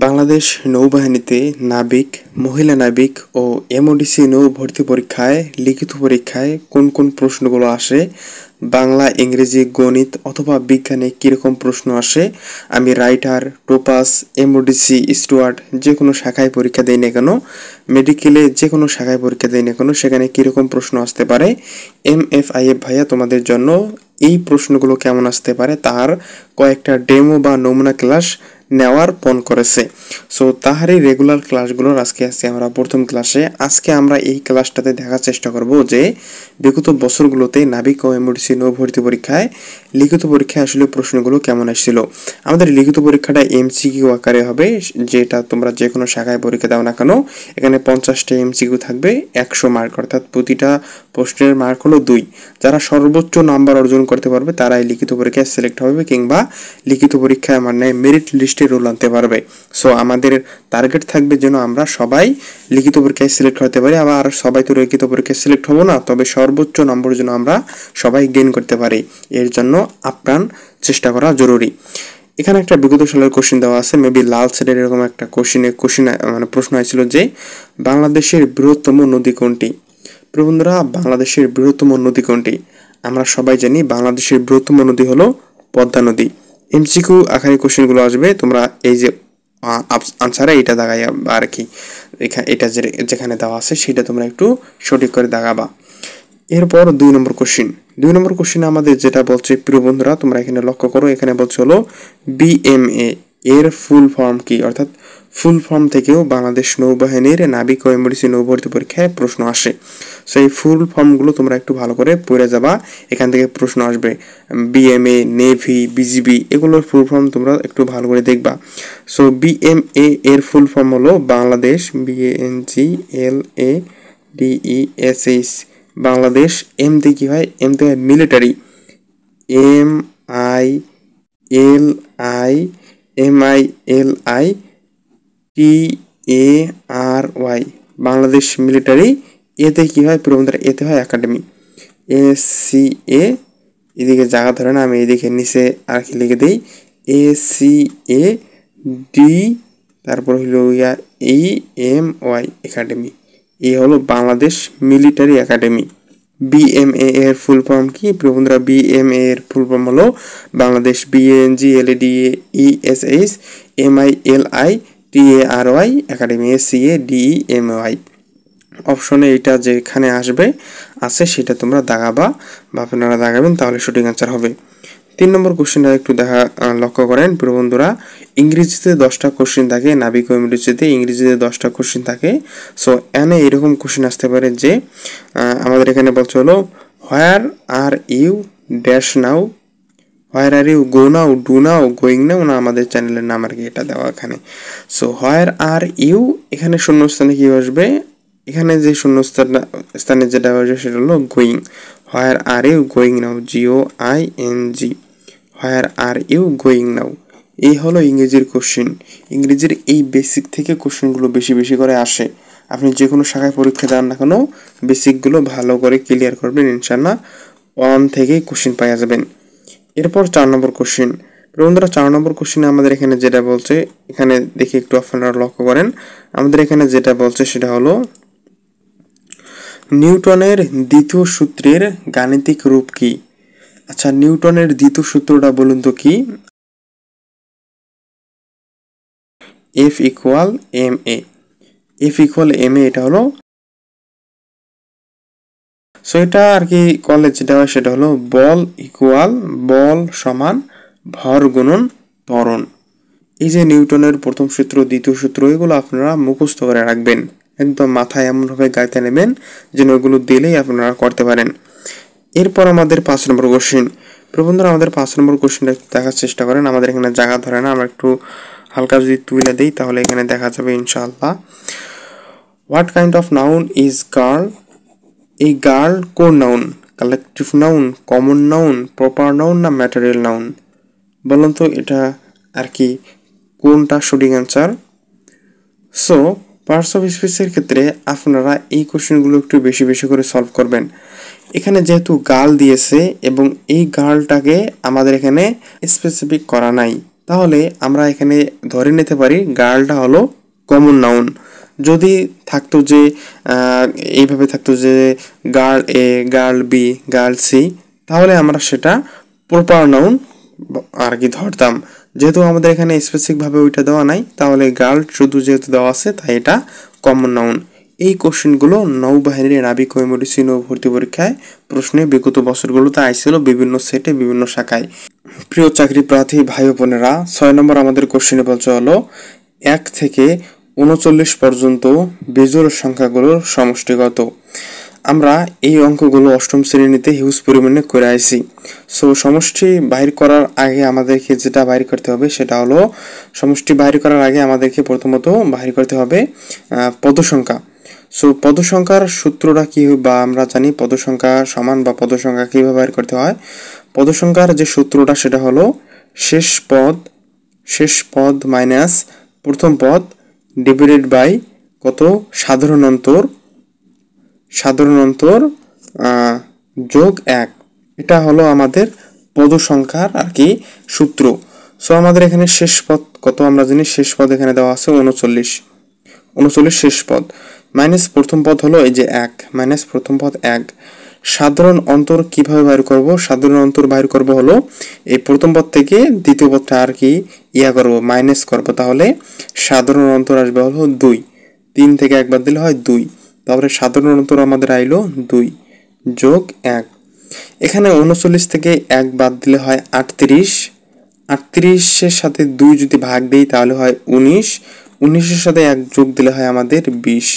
বাংলাদেশ নৌবাহিনীতে নাবিক, মহিলা নাবিক ও এমওডিসি নৌ ভর্তি পরীক্ষায় লিখিত পরীক্ষায় কোন কোন প্রশ্নগুলো আসে, বাংলা, ইংরেজি, গণিত অথবা বিজ্ঞানে কীরকম প্রশ্ন আসে, আমি রাইটার, টোপাস, এমওডিসি, স্টুয়ার্ড যে কোনো শাখায় পরীক্ষা দেই না কেন, মেডিকেলে যে কোনো শাখায় পরীক্ষা দেই না কেন, সেখানে কীরকম প্রশ্ন আসতে পারে, MFIF ভাইয়া তোমাদের জন্য এই প্রশ্নগুলো কেমন আসতে পারে তার কয়েকটা ডেমো বা নমুনা ক্লাস নেওয়ার পণ করেছে। সো তাহারই রেগুলার ক্লাসগুলোর আজকে আমরা প্রথম ক্লাসে। আজকে আমরা এই ক্লাসটাতে দেখার চেষ্টা করব যে বিগত বছরগুলোতে নাবিক ও এমওডিসি নৌ ভর্তি পরীক্ষায় লিখিত পরীক্ষায় আসলে প্রশ্নগুলো কেমন আসছিল। আমাদের লিখিত পরীক্ষাটা MCQ আকারে হবে, যেটা তোমরা যে কোনো শাখায় পরীক্ষা দাও না কেন, এখানে 50টা MCQ থাকবে, 100 মার্ক, অর্থাৎ প্রতিটা প্রশ্নের মার্ক হলো 2। যারা সর্বোচ্চ নাম্বার অর্জন করতে পারবে তারাই লিখিত পরীক্ষায় সিলেক্ট হবে কিংবা লিখিত পরীক্ষায় মানে মেরিট লিস্টে রোল আনতে পারবে। সো আমাদের টার্গেট থাকবে যেন আমরা সবাই লিখিত পরীক্ষায় সিলেক্ট হতে পারি। আবার সবাই তো লিখিত পরীক্ষায় সিলেক্ট হবো না, তবে সর্বোচ্চ নম্বর যেন আমরা সবাই গেইন করতে পারি, এর জন্য আপ্রাণ চেষ্টা করা জরুরি। এখানে একটা বিগত সালের কোশ্চেন দেওয়া আছে, মেবি লাল সেটের এরকম একটা কোশ্চেন মানে প্রশ্ন হয়েছিল যে বাংলাদেশের বৃহত্তম নদী কোনটি। বন্ধুরা, বাংলাদেশের বৃহত্তম নদী কোনটি? আমরা সবাই জানি বাংলাদেশের বৃহত্তম নদী হলো পদ্মা নদী। MCQ আকারে কোশ্চেনগুলো আসবে, তোমরা এই যে আনসারে এটা দাগাই আর কি, এটা যেখানে দেওয়া আছে সেটা তোমরা একটু সঠিক করে দাগাবা। এরপর 2 নম্বর কোশ্চেনে আমাদের যেটা বলছে, প্রিয় বন্ধুরা তোমরা এখানে লক্ষ্য করো, এখানে বলছে হলো BMA এর ফুল ফর্ম কি, অর্থাৎ ফুল ফর্ম থেকেও বাংলাদেশ নৌবাহিনীর নাবিক ও এমওডিসি নৌ ভর্তি পরীক্ষায় প্রশ্ন আসে। সো এই ফুল ফর্মগুলো তোমরা একটু ভালো করে পড়ে যাবা, এখান থেকে প্রশ্ন আসবে। BMA, নেভি, BGB এগুলোর ফুল ফর্ম তোমরা একটু ভালো করে দেখবা। সো BMA এর ফুল ফর্ম হলো বাংলাদেশ, BANGLADESH বাংলাদেশ। এম দিয়ে কি হয়? এম দিয়ে হয় মিলিটারি, MILITARY বাংলাদেশ মিলিটারি। এতে কি হয় প্রবন্ধরা? এতে হয় একাডেমি, ACA, এদিকে জায়গা ধরে না, আমি এদিকে নিচে আর কি লিখে দিই, ACAD, তারপর হইল EMY একাডেমি। এই হলো বাংলাদেশ মিলিটারি একাডেমি। BMA এর ফুল ফর্ম কি বন্ধুরা? BMA এর ফুল ফর্ম হলো Bangladesh BANGLADESH MILITARY academy, ACADEMY। অপশনে এটা যেখানে আসবে আছে সেটা তোমরা দাগাবা বা আপনারা দাগাবেন, তাহলে সঠিক আনসার হবে। 3 নম্বর কোশ্চেনটা একটু লক্ষ্য করেন প্রিয় বন্ধুরা। ইংরেজিতে 10টা কোশ্চেন থাকে, নাবিক ও এমওডিসিতে ইংরেজিতে 10টা কোশ্চেন থাকে। সো এনে এরকম কোশ্চেন আসতে পারে যে আমাদের এখানে বলছে হলো where are you dash now, where are you go now, do now, going now, না আমাদের চ্যানেলের নাম আর কি এটা দেওয়া এখানে। সো হোয়ার আর ইউ, এখানে শূন্যস্থানে কি আসবে? এখানে যে শূন্যস্থানে যেটা আসবে সেটা হলো going. Where are you going now, GOING, where are you going now. এই হলো ইংরেজির কোশ্চেন। ইংরেজির এই বেসিক থেকে কোশ্চেনগুলো বেশি বেশি করে আসে। আপনি যে কোনো শাখায় পরীক্ষা দেন না কেন, বেসিকগুলো ভালো করে ক্লিয়ার করবেন, ইনশাল্লাহ 1 থেকেই কোশ্চেন পাওয়া যাবেন। এরপর 4 নম্বর কোশ্চেন। বন্ধুরা 4 নম্বর কোশ্চেনে আমাদের এখানে যেটা বলছে, এখানে দেখি একটু আপনারা লক্ষ্য করেন, আমাদের এখানে যেটা বলছে সেটা হলো নিউটনের দ্বিতীয় সূত্রের গাণিতিক রূপ কি? আচ্ছা, নিউটনের দ্বিতীয় সূত্রটা বলুন তো কি? F = ma, F = ma, এটা হলো। সো এটা আর কি কলেজ যেটা হয় সেটা হলো বল সমান ভর গুণন ত্বরণ। এই যে নিউটনের প্রথম সূত্র, দ্বিতীয় সূত্র, এগুলো আপনারা মুখস্থ করে রাখবেন, একদম মাথায় এমনভাবে গাইতে নেবেন যেন ওগুলো দিলেই আপনারা করতে পারেন। এরপর আমাদের 5 নম্বর কোশ্চেন। বন্ধুরা আমাদের 5 নম্বর কোশ্চেনটা দেখার চেষ্টা করেন, আমাদের এখানে জায়গা ধরে না, আমরা একটু হালকা যদি তুলে দিই তাহলে এখানে দেখা যাবে ইনশাআল্লাহ। What kind of noun is girl? এই গার্ল কোন noun? Collective noun, common noun, proper noun, না ম্যাটেরিয়াল নাউন? বলুন তো এটা আর কি কোনটা সঠিক অ্যান্সার? সো পার্টস অফ স্পিচের ক্ষেত্রে আপনারা এই কোশ্চেনগুলো একটু বেশি বেশি করে সলভ করবেন। এখানে যেহেতু গার্ল দিয়েছে এবং এই গার্লটাকে আমাদের এখানে স্পেসিফিক করা নাই, তাহলে আমরা এখানে ধরে নিতে পারি গার্লটা হলো কমন নাউন। যদি থাকতো যে এইভাবে থাকতো যে গার্ল এ, গার্ল বি, গার্ল সি, তাহলে আমরা সেটা প্রপার নাউন আর কি ধরতাম। যেহেতু আমাদের এখানে স্পেসিফিকভাবে ওইটা দেওয়া নাই, তাহলে গার্ল শুধু যেহেতু দেওয়া আছে তাই এটা কমন নাউন। এই কোশ্চেনগুলো নৌবাহিনীর নাবিক ও এমডিসি নৌ ভর্তি পরীক্ষায় প্রশ্নে বিগত বছরগুলোতে আইছিল বিভিন্ন সেটে বিভিন্ন শাখায়। প্রিয় চাকরি প্রার্থী ভাই বোনেরা, 6 নম্বর আমাদের কোশ্চেনে বলছে হলো 1 থেকে 39 পর্যন্ত বেজোড় সংখ্যাগুলোর সমষ্টিগত। আমরা এই অঙ্কগুলো অষ্টম শ্রেণীতে হিউজ পরিমাণে করে আইছি। সো সমষ্টি বাহির করার আগে আমাদেরকে যেটা বাহির করতে হবে সেটা হলো, সমষ্টি বাহির করার আগে আমাদেরকে প্রথমত বাহির করতে হবে পদ সংখ্যা। সো পদ সংখ্যার সূত্রটা কি, বা আমরা জানি পদ সংখ্যা সমান বা পদ সংখ্যা কিভাবে বাহির করতে হয়। পদ সংখ্যার যে সূত্রটা সেটা হলো শেষ পদ মাইনাস প্রথম পদ ডিভাইডেড বাই কত সাধারণ অন্তর যোগ 1। এটা হলো আমাদের পদ সংখ্যার আর কি সূত্র। সো আমাদের এখানে শেষ পদ কত আমরা জানি, শেষ পদ এখানে দেওয়া আছে 39 শেষ পদ মাইনাস প্রথম পদ হলো এই যে 1 মাইনাস প্রথম পদ 1। সাধারণ অন্তর কিভাবে বাইর করব? সাধারণ অন্তর বাইর করব হলো এই প্রথম পদ থেকে দ্বিতীয় পদটা আর কি করব, মাইনাস করব। তাহলে সাধারণ অন্তর আসবে হলো 2। 3 থেকে 1 বাদ দিলে হয় 2। তারপরে সাধারণ অন্তর আমাদের আইলো 2 যোগ 1। এখানে 39 থেকে 1 বাদ দিলে হয় 38। 38-এর সাথে 2 যদি ভাগ দেই তাহলে হয় 19। 19-এর সাথে 1 যোগ দিলে হয় আমাদের 20।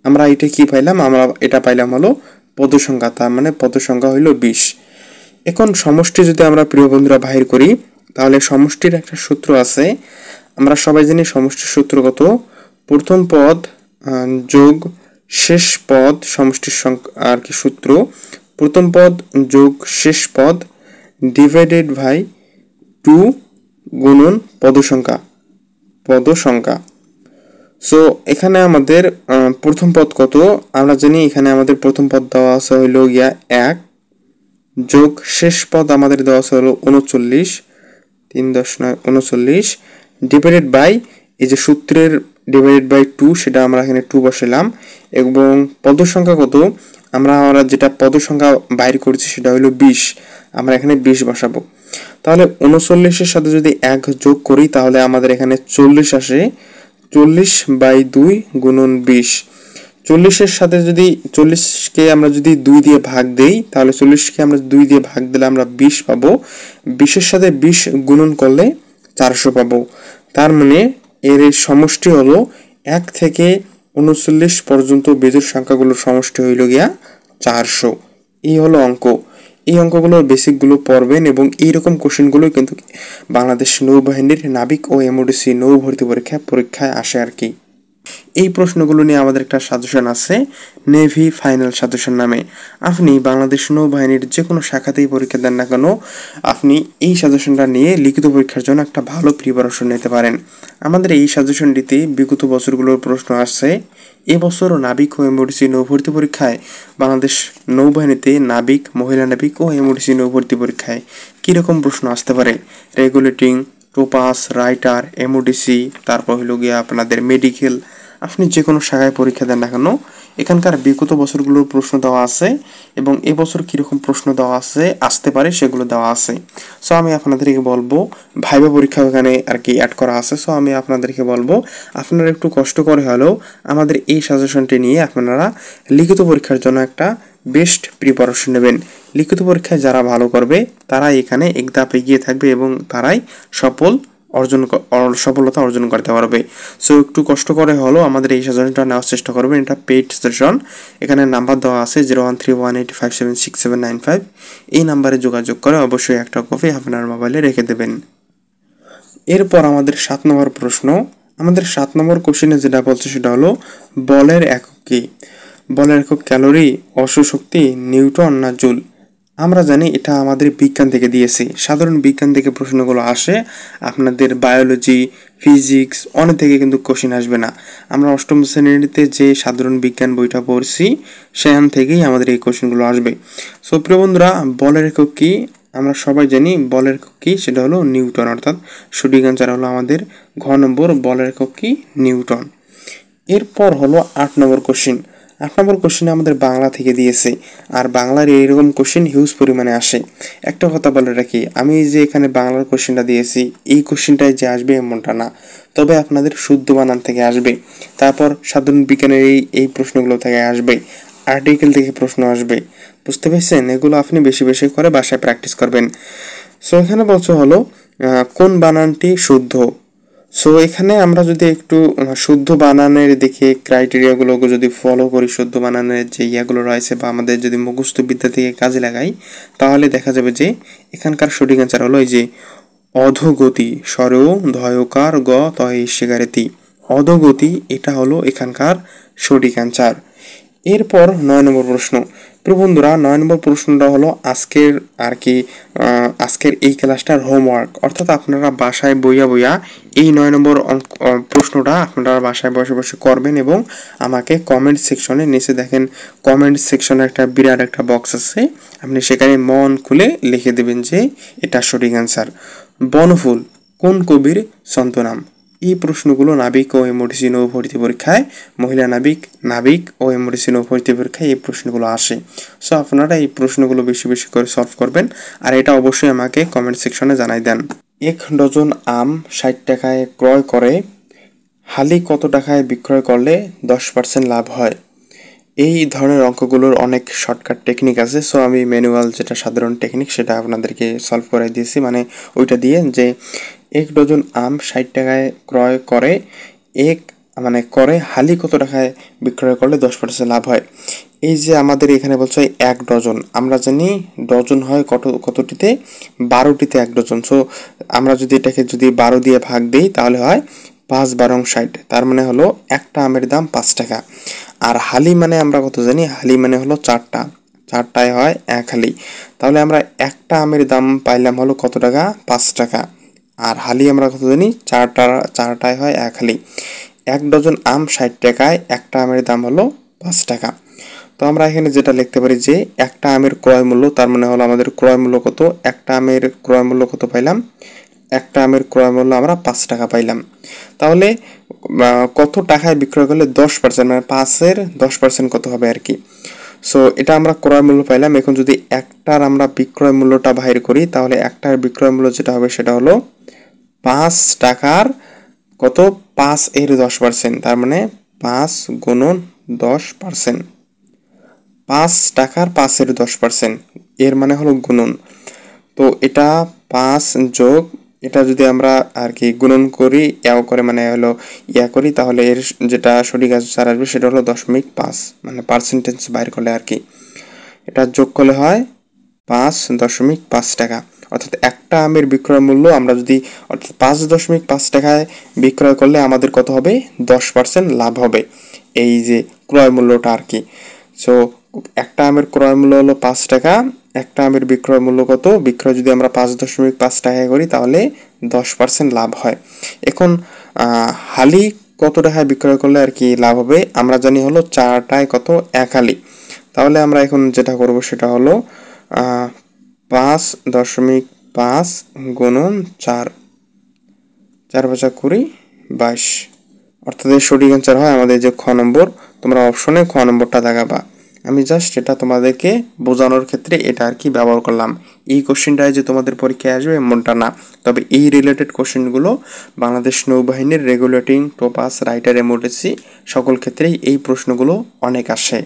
আমরা এটা কি পাইলাম? আমরা এটা পাইলাম হলো পদ সংখ্যা, তার মানে পদ সংখ্যা হইল 20। এখন সমষ্টি যদি আমরা প্রিয় বন্ধুরা বাহির করি, তাহলে সমষ্টির একটা সূত্র আছে। আমরা সবাই জানি সমষ্টির সূত্র কত, প্রথম পদ যোগ শেষ পদ সমষ্টির সংখ্যা আর কি সূত্র, প্রথম পদ যোগ শেষ পদ ডিভাইডেড বাই 2 গুণন পদ সংখ্যা। সো এখানে আমাদের প্রথম পদ কত আমরা জানি, এখানে আমাদের প্রথম পদ দেওয়া আছে হইল গিয়া 1 যোগ শেষ পদ আমাদের দেওয়া আছে হলো 39, 3 10 9 39 ডিভাইডেড বাই এই যে সূত্রের ডিভাইডেড বাই 2, সেটা আমরা এখানে 2 বসালাম। এবং পদ সংখ্যা কত আমরা যেটা পদ সংখ্যা বাইর করেছি সেটা হলো 20, আমরা এখানে 20 বসাবো। তাহলে 39-এর সাথে যদি 1 যোগ করি তাহলে আমাদের এখানে 40 আসে। 40/2 গুণন 20। 40-এর সাথে যদি 40-কে আমরা যদি 2 দিয়ে ভাগ দেই তাহলে 40-কে আমরা 2 দিয়ে ভাগ দিলে আমরা 20 পাবো। 20-এর সাথে 20 গুণন করলে 400 পাবো। তার মানে এর সমষ্টি হলো 1 থেকে 39 পর্যন্ত বেজোড় সংখ্যাগুলোর সমষ্টি হইল গিয়া 400। এই হলো অঙ্ক। এই অঙ্কগুলোর বেসিকগুলো পড়বেন এবং এইরকম কোশ্চেনগুলো কিন্তু বাংলাদেশ নৌবাহিনীর নাবিক ও এমডিসি নৌ ভর্তি পরীক্ষায় আসে আর কি। এই প্রশ্নগুলো নিয়ে আমাদের একটা সাজেশন আছে, নেভি ফাইনাল সাজেশন নামে। আপনি বাংলাদেশ নৌবাহিনীর যে কোনো শাখাতেই পরীক্ষা দেন না কেন, আপনি এই সাজেশনটা নিয়ে লিখিত পরীক্ষার জন্য একটা ভালো প্রিপারেশন নিতে পারেন। আমাদের এই সাজেশনটিতে বিগত বছরগুলোর প্রশ্ন আসছে। এবছরও নাবিক ও এমডিসি নৌভর্তি পরীক্ষায় বাংলাদেশ নৌবাহিনীতে নাবিক, মহিলা নাবিক ও এমডিসি নৌভর্তি পরীক্ষায় কীরকম প্রশ্ন আসতে পারে, রেগুলেটিং, টোপাস, রাইটার, এমডিসি, তারপর হইল গিয়ে আপনাদের মেডিকেল, আপনি যে কোনো শাখায় পরীক্ষা দেন না কেন এখানকার বিগত বছরগুলোর প্রশ্ন দেওয়া আছে এবং এবছর কীরকম প্রশ্ন দেওয়া আছে আসতে পারে সেগুলো দেওয়া আছে। সো আমি আপনাদেরকে বলবো, ভাইবা পরীক্ষা এখানে আর কি অ্যাড করা আছে। সো আমি আপনাদেরকে বলবো আপনারা একটু কষ্ট করে হলেও আমাদের এই সাজেশনটি নিয়ে আপনারা লিখিত পরীক্ষার জন্য একটা বেস্ট প্রিপারেশন নেবেন। লিখিত পরীক্ষায় যারা ভালো করবে তারাই এখানে এক ধাপ এগিয়ে থাকবে এবং তারাই সফলতা অর্জন করতে পারবে। সো একটু কষ্ট করে হলো আমাদের এই সাজেশনটা নেওয়ার চেষ্টা করবেন। এটা পেইড সেশন, এখানে নাম্বার দেওয়া আছে 0131857795। এই নাম্বারে যোগাযোগ করে অবশ্যই একটা কপি আপনার মোবাইলে রেখে দেবেন। এরপর আমাদের 7 নম্বর প্রশ্ন। আমাদের 7 নম্বর কোশ্চেনে যেটা বলছে সেটা হলো বলের একক কি? বলের একক ক্যালোরি, অশ্বশক্তি, নিউটন না জুল? আমরা জানি এটা আমাদের বিজ্ঞান থেকে দিয়েছে। সাধারণ বিজ্ঞান থেকে প্রশ্নগুলো আসে, আপনাদের বায়োলজি, ফিজিক্স অনেক থেকে কিন্তু কোশ্চেন আসবে না। আমরা অষ্টম শ্রেণীতে যে সাধারণ বিজ্ঞান বইটা পড়ছি সেখান থেকেই আমাদের এই কোশ্চেনগুলো আসবে। সো প্রিয় বন্ধুরা, বলের একক কি? আমরা সবাই জানি বলের একক কি, সেটা হলো নিউটন, অর্থাৎ সঠিক অ্যান্সার হলো আমাদের ঘ নম্বর, বলের একক কি নিউটন। এরপর হলো 8 নম্বর কোশ্চিন। 8 নম্বর কোশ্চিনে আমাদের বাংলা থেকে দিয়েছে, আর বাংলার এইরকম কোশ্চিন হিউজ পরিমাণে আসে। একটা কথা বলে রাখি, আমি যে এখানে বাংলার কোশ্চিনটা দিয়েছি এই কোশ্চিনটাই যে আসবে এমনটা না, তবে আপনাদের শুদ্ধ বানান থেকে আসবে, তারপর সাধারণ বিজ্ঞানের এই প্রশ্নগুলো থেকে আসবে, আর্টিকেল থেকে প্রশ্ন আসবে। বুঝতে পেরেছেন? এগুলো আপনি বেশি বেশি করে বাসায় প্র্যাকটিস করবেন। সো এখানে বলছে হলো কোন বানানটি শুদ্ধ। সো এখানে আমরা যদি একটু শুদ্ধ বানানের দিকে ক্রাইটেরিয়াগুলো যদি ফলো করি, শুদ্ধ বানানের যে ইয়াগুলো রয়েছে বা আমাদের যদি মুখস্থ বিদ্যা থেকে কাজে লাগাই, তাহলে দেখা যাবে যে এখানকার সঠিক অ্যান্সার হলো এই যে অধোগতি, স্বরেও ধয়কার গ তয় শিকারেতি, অধোগতি, এটা হলো এখানকার সঠিক অ্যান্সার। এরপর 9 নম্বর প্রশ্ন। প্রিয় বন্ধুরা, 9 নম্বর প্রশ্নটা হলো আজকের আর কি আজকের এই ক্লাসটার হোমওয়ার্ক, অর্থাৎ আপনারা বাসায় বইয়া বইয়া এই 9 নম্বর প্রশ্নটা আপনারা বাসায় বসে বসে করবেন এবং আমাকে কমেন্ট সেকশনে নিচে দেখেন কমেন্ট সেকশনে একটা বিরাট একটা বক্স আছে, আপনি সেখানে মন খুলে লিখে দেবেন যে এটা সঠিক অ্যান্সার। বনফুল কোন কবির ছদ্মনাম? এই প্রশ্নগুলো নাবিক ও এমটিসি নৌ ভর্তি পরীক্ষায়, মহিলা নাবিক ও এমটিসি নৌ ভর্তি পরীক্ষায় এই প্রশ্নগুলো আসে। সো আপনারা এই প্রশ্নগুলো বেশি বেশি করে সলভ করবেন, আর এটা অবশ্যই আমাকে কমেন্ট সেকশনে জানাই দেন। 1 ডজন আম 60 টাকায় ক্রয় করে হালি কত টাকায় বিক্রয় করলে 10% লাভ হয়? এই ধরনের অঙ্কগুলোর অনেক শর্টকাট টেকনিক আছে। সো আমি ম্যানুয়াল যেটা সাধারণ টেকনিক সেটা আপনাদেরকে সলভ করে দিয়েছি, মানে ওইটা দিয়ে যে 1 ডজন আম 60 টাকায় ক্রয় করে করে হালি কত টাকায় বিক্রয় করলে 10% লাভ হয়। এই যে আমাদের এখানে বলছে 1 ডজন, আমরা জানি ডজন হয় কতটিতে, 12টিতে 1 ডজন। সো আমরা যদি এটাকে যদি 12 দিয়ে ভাগ দিই তাহলে হয় 5 12 60, তার মানে হলো একটা আমের দাম 5 টাকা। আর হালি মানে আমরা কত জানি, হালি মানে হলো 4টায় হয় 1 হালি, তাহলে আমরা একটা আমের দাম পাইলাম হলো কত টাকা, 5 টাকা। আর হালি আমরা কত জানি, 4টায় হয় 1 হালি। 1 ডজন আম 60 টাকায় একটা আমের দাম হলো 5 টাকা। তো আমরা এখানে যেটা লিখতে পারি যে একটা আমের ক্রয় মূল্য, তার মানে হলো আমাদের ক্রয় মূল্য কত, একটা আমের ক্রয় মূল্য কত পাইলাম, একটা আমের ক্রয় মূল্য আমরা 5 টাকা পাইলাম। তাহলে কত টাকায় বিক্রয় করলে 10%, মানে 5-এর 10% কত হবে আর কি। সো এটা আমরা ক্রয় মূল্য পাইলাম। এখন যদি একটার আমরা বিক্রয় মূল্যটা বাইর করি, তাহলে একটার বিক্রয় মূল্য যেটা হবে সেটা হলো 5 টাকার কত, 5-এর 10%, তার মানে 5 গুণন 10%, 5 টাকার 5-এর 10%, এর মানে হলো গুণন। তো এটা 5 যোগ এটা যদি আমরা আর কি গুণন করি, করে মানে হলো করি, তাহলে এর যেটা সঠিক অ্যান্সার আসবে সেটা হলো 0.5, মানে পার্সেন্টেজ বাইর করলে আর কি। এটা যোগ করলে হয় 5.5 টাকা। অর্থাৎ একটা আমের বিক্রয় মূল্য আমরা যদি অর্থাৎ 5.5 টাকায় বিক্রয় করলে আমাদের কত হবে, 10% লাভ হবে, এই যে ক্রয় মূল্যটা আর কি। সো একটা আমের ক্রয় মূল্য হলো 5 টাকা, একটা আমের বিক্রয় মূল্য কত, বিক্রয় যদি আমরা 5.5 টাকায় করি তাহলে 10% লাভ হয়। এখন হালি কত টাকায় বিক্রয় করলে আর কি লাভ হবে, আমরা জানি হলো 4টায় কত, 1 হালি। তাহলে আমরা এখন যেটা করব সেটা হলো 5.5 গুণন 4, 4×5 = 22, অর্থাৎ এর সঠিক অ্যান্সার হয় আমাদের যে খ নম্বর। তোমরা অপশনে খ নম্বরটা দেখাবা, আমি জাস্ট এটা তোমাদেরকে বোঝানোর ক্ষেত্রে এটা আর কি ব্যবহার করলাম। এই কোশ্চেনটাই যে তোমাদের পরীক্ষায় আসবে এমনটা না, তবে এই রিলেটেড কোশ্চেনগুলো বাংলাদেশ নৌবাহিনীর রেগুলেটিং টোপাস রাইটার এমটিসি সকল ক্ষেত্রেই এই প্রশ্নগুলো অনেক আসে।